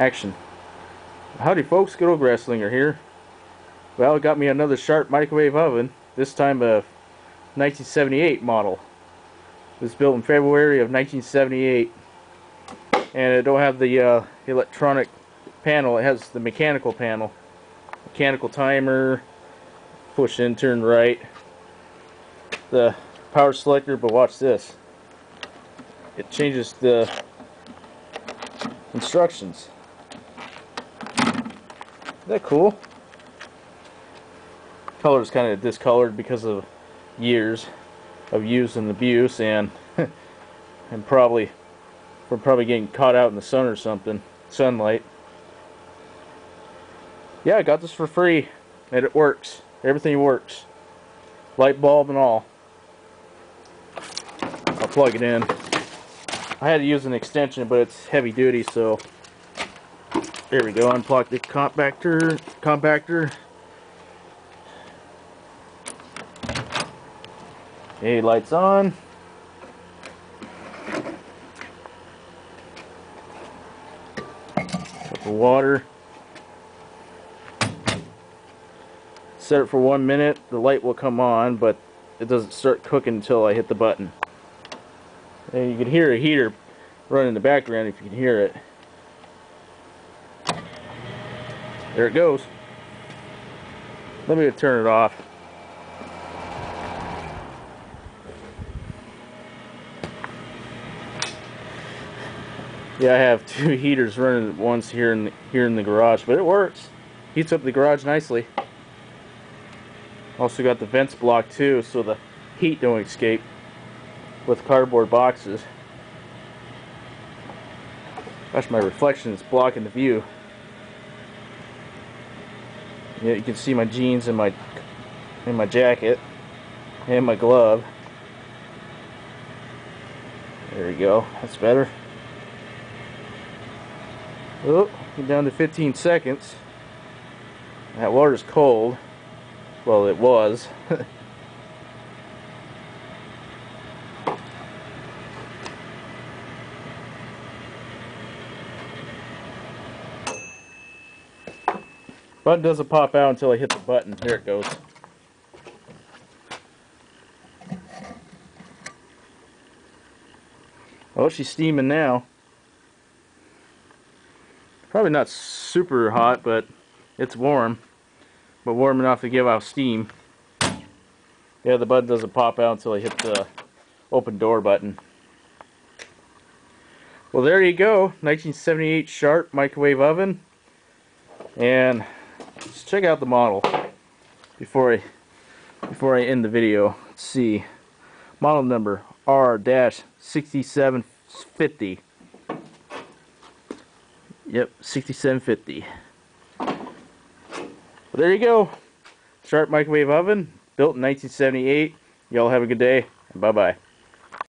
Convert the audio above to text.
Action. Howdy folks, good old Wrestlinger here. Well, got me another Sharp microwave oven, this time a 1978 model. It was built in February of 1978, and it don't have the electronic panel, it has the mechanical panel. Mechanical timer, push in, turn right. The power selector, but watch this. It changes the instructions. Isn't that cool? Color is kind of discolored because of years of use and abuse, and and probably getting caught out in the sun or something, sunlight. Yeah, I got this for free, and it works. Everything works, light bulb and all. I'll plug it in. I had to use an extension, but it's heavy duty, so there we go. Unplug the compactor. Okay, lights on. Cup of water. Set it for 1 minute. The light will come on, but it doesn't start cooking until I hit the button. And you can hear a heater running in the background if you can hear it. There it goes. Let me turn it off. Yeah, I have two heaters running at once here in the garage, but it works. Heats up the garage nicely. Also got the vents blocked too, so the heat don't escape with cardboard boxes. Gosh, my reflection is blocking the view. Yeah, you can see my jeans and my jacket and my glove. There we go. That's better. Oh, get down to 15 seconds. That water's cold. Well, it was. Button doesn't pop out until I hit the button. There it goes. Oh, she's steaming now. Probably not super hot, but it's warm. But warm enough to give out steam. Yeah, the button doesn't pop out until I hit the open door button. Well, there you go. 1978 Sharp microwave oven. And let's check out the model before I end the video. Let's see. Model number R-6750. Yep, 6750. Well, there you go. Sharp microwave oven, built in 1978. Y'all have a good day, and bye-bye.